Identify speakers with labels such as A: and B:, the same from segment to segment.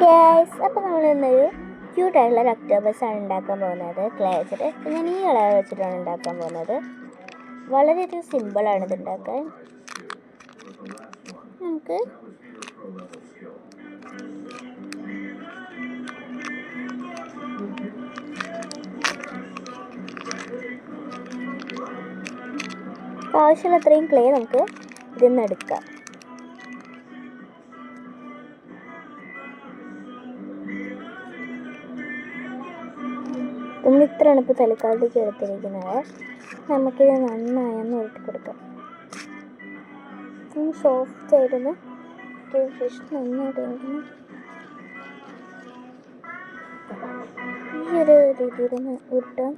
A: Guys, അപ്പോൾ നമ്മൾ ഇന്നൊരു ക്യൂട്ടായിട്ടുള്ള ഒരു ഒക്ടോബസാണ് ഉണ്ടാക്കാൻ പോകുന്നത്. ക്ലേ വെച്ചിട്ട് ഞാൻ ഈ കളർ വെച്ചിട്ടാണ് ഉണ്ടാക്കാൻ പോകുന്നത്. വളരെയധികം സിമ്പിളാണ് ഇത് ഉണ്ടാക്കാൻ. നമുക്ക് ആവശ്യമുള്ള അത്രയും ക്ലേ നമുക്ക് ഇതിൽ നിന്ന് എടുക്കാം. നമ്മൾ ഇത്രയാണ് ഇപ്പോൾ തൽക്കാലത്തേക്ക് എടുത്തിരിക്കുന്നത്. നമുക്കിത് നന്നായി ഒന്ന് ഉരുട്ടി കൊടുക്കാം. സോഫ്റ്റ് ആയിരുന്നു ഫിഷ് നന്നായിട്ടായിരുന്നു. ഈ ഒരു രീതിയിൽ ഉരുട്ടാം.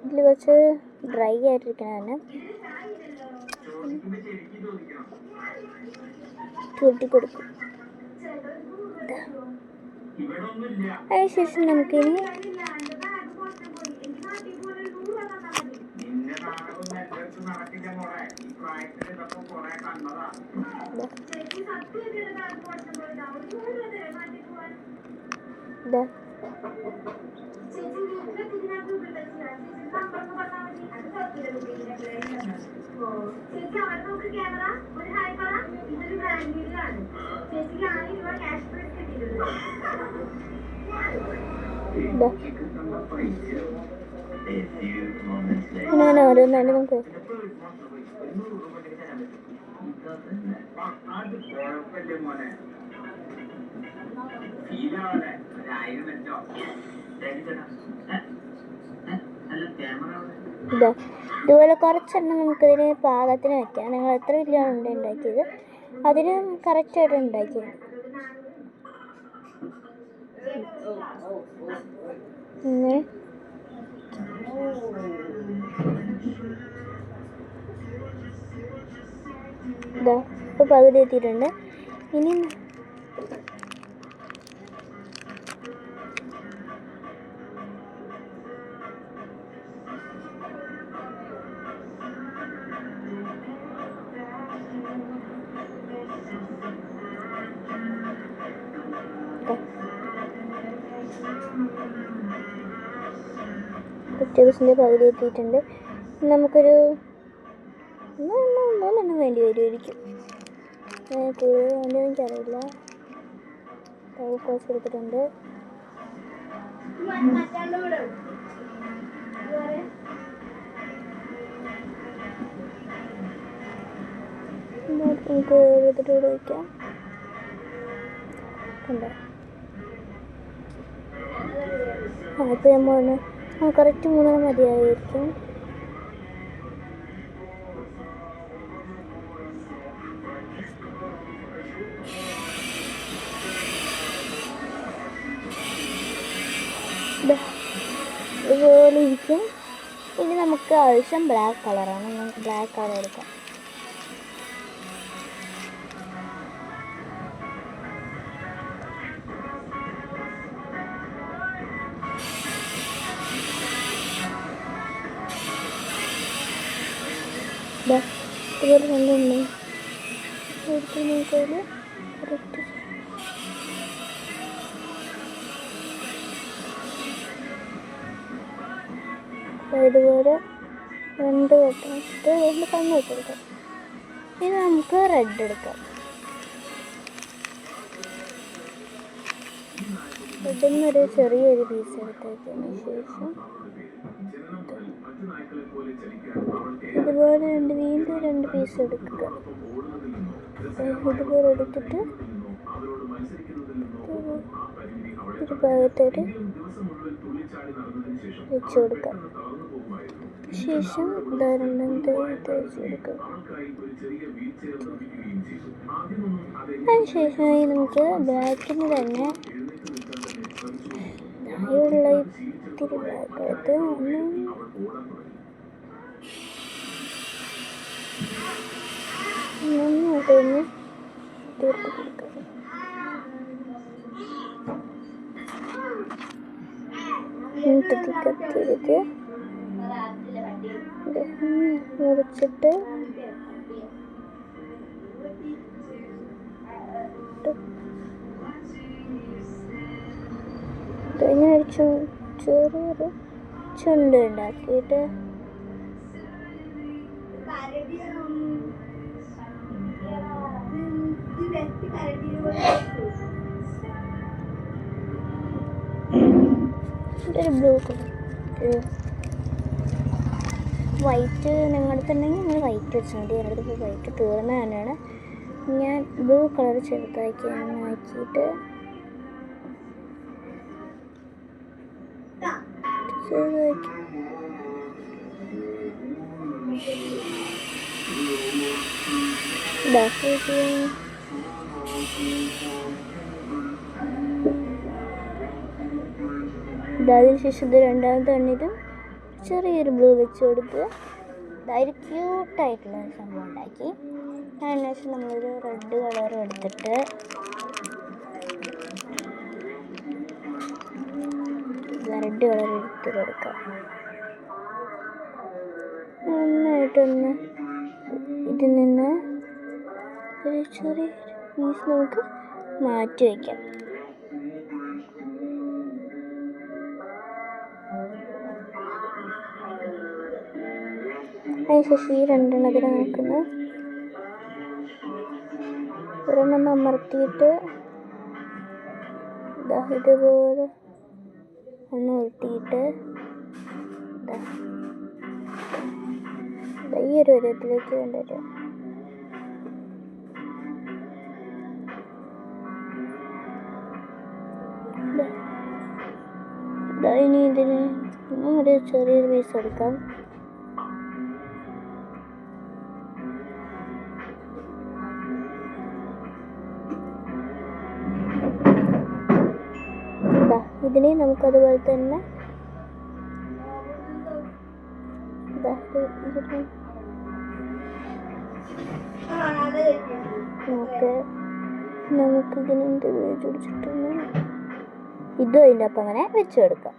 A: ഇതിൽ കുറച്ച് ഡ്രൈ ആയിട്ടിരിക്കണതാണ് ഉരുട്ടി കൊടുക്കും. അതിനുശേഷം നമുക്കിനി അങ്ങനെ ഓരോന്നാണ് നമുക്ക് ഇതുപോലെ കുറച്ചെണ്ണം നമുക്കിതിന് പാകത്തിന് വയ്ക്കാം. നിങ്ങൾ എത്ര വലിയ ഉണ്ടാക്കിയത് അതിന് കറക്റ്റായിട്ട് ഉണ്ടാക്കിയത്. ഇപ്പോൾ പകുതി എത്തിയിട്ടുണ്ട്. ഇനി ഒക്ടോബസിൻ്റെ പകുതി എത്തിയിട്ടുണ്ട്. നമുക്കൊരു മൂന്നെണ്ണം വേണ്ടി വരുമായിരിക്കും. കൂടുതൽ വേണ്ടിയെന്ന് എനിക്കറിയില്ല. കോസ് എടുത്തിട്ടുണ്ട്. നമുക്ക് എടുത്തിട്ട് വയ്ക്കാം. കണ്ടോ? ഇപ്പോൾ നമ്മൾ കറക്റ്റ് മൂന്നെണ്ണം മതിയായിരിക്കും. ഇതുപോലെ ഇരിക്കും. ഇനി നമുക്ക് ആവശ്യം ബ്ലാക്ക് കളറാണ്. നമുക്ക് ബ്ലാക്ക് കളർ എടുക്കാം. ഇതുപോലെ രണ്ടെണ്ണ എടുത്ത് നോക്കിയാൽ കറക്റ്റ് ഇതുപോലെ രണ്ട് വെട്ടിട്ട് രണ്ട് കണ്ണ് വെച്ചെടുക്കാം. ഇനി നമുക്ക് റെഡ് എടുക്കാം. റെഡിൽ നിന്നൊരു ചെറിയൊരു പീസ് എടുത്തതിന് ശേഷം ഇതുപോലെ വീണ്ടും രണ്ട് പീസ് എടുക്കുക. ഇതുപോലെ എടുത്തിട്ട് ഒരു ഭാഗത്തോട്ട് വെച്ച് കൊടുക്കാം. ശേഷം രണ്ടാമത്തെ തേച്ച് കൊടുക്കുക. അതിനുശേഷമായി നമുക്ക് ബ്ലാക്കിന് തന്നെ ഉള്ള ഇത്തിരി ബ്ലാക്ക് എടുത്ത് നന്നായിട്ടൊന്ന് തീർത്ത് കൊടുക്കുക. കത്തിയെടുത്ത് മുറിച്ചിട്ട് ഇങ്ങനെ ഒരു ചെറിയൊരു ചുണ്ട് ഉണ്ടാക്കിയിട്ട് ഒരു ബ്ലൂ കളർ വൈറ്റ് നിങ്ങളുടെ അടുത്തുണ്ടെങ്കിൽ നിങ്ങൾ വൈറ്റ് വെച്ചാൽ മതി. എൻ്റെ അടുത്ത് വൈറ്റ് തീർന്ന തന്നെയാണ്. ഞാൻ ബ്ലൂ കളർ ചെറുതാക്കി ആക്കിയിട്ട് അതിനുശേഷം ഇത് രണ്ടാമത്തെ എണ്ണിട്ടും ചെറിയൊരു ബ്ലൂ വെച്ച് കൊടുത്ത് അതായത് ക്യൂട്ടായിട്ടുള്ള സംഭവം ഉണ്ടാക്കി. അതിനുശേഷം നമ്മളൊരു റെഡ് കളർ എടുത്തിട്ട് റെഡ് കളർ എടുത്ത് കൊടുക്കാം. നന്നായിട്ടൊന്ന് ഇതിൽ നിന്ന് ഒരു ചെറിയ പീസ് നമുക്ക് മാറ്റി വയ്ക്കാം. അതിനുശേഷം ഈ രണ്ടെണ്ണത്തിന് നോക്കുന്ന ഒരെണ്ണം അമർത്തിയിട്ട് ഇതുപോലെ ഒന്ന് ഉരുട്ടിയിട്ട് ഈ ഒരു വിധത്തിലേക്ക് കൊണ്ടുവരും. ഇനി ഇതിന് ഒരു ചെറിയൊരു പീസ് എടുക്കാം. ഇതിനെ നമുക്കതുപോലെ തന്നെ നമുക്കിതിന് എന്ത് പിടിച്ചിട്ടൊന്ന് ഇതും അതിൻ്റെ അപ്പം അങ്ങനെ വെച്ച് കൊടുക്കാം.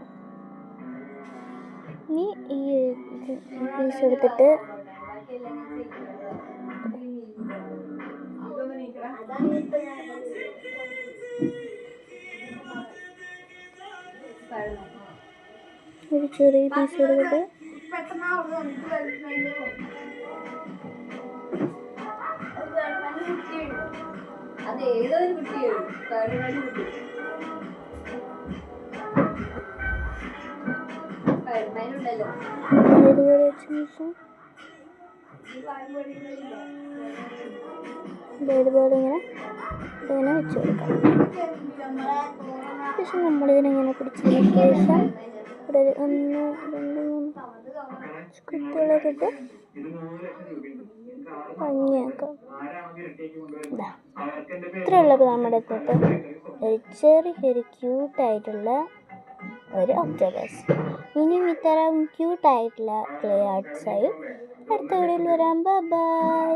A: ഇനി ഈ പീസ് എടുത്തിട്ട് ഒരു ചെറിയ പീസ് എടുത്തിട്ട് ഇതുപോലെ വെച്ച ശേഷം ഇതുപോലെ ഇങ്ങനെ വെച്ച് കൊടുക്കാം. ശേഷം നമ്മളിതിനെങ്ങനെ പിടിച്ചതിന് ശേഷം ഇവിടെ 1 2 3 കുത്തികളൊക്കെ ഭംഗിയാക്കാം. ഇത്രയുള്ളത് നമ്മുടെ ഇന്നത്തെ ഒരു ചെറിയൊരു ക്യൂട്ടായിട്ടുള്ള ഒരു ഒക്ടോബസ്. ഇനിയും ഇത്തരം ക്യൂട്ടായിട്ടുള്ള ക്ലേ ആർട്ട്സായി അടുത്ത വീഡിയോയിൽ വരാം. ബൈ.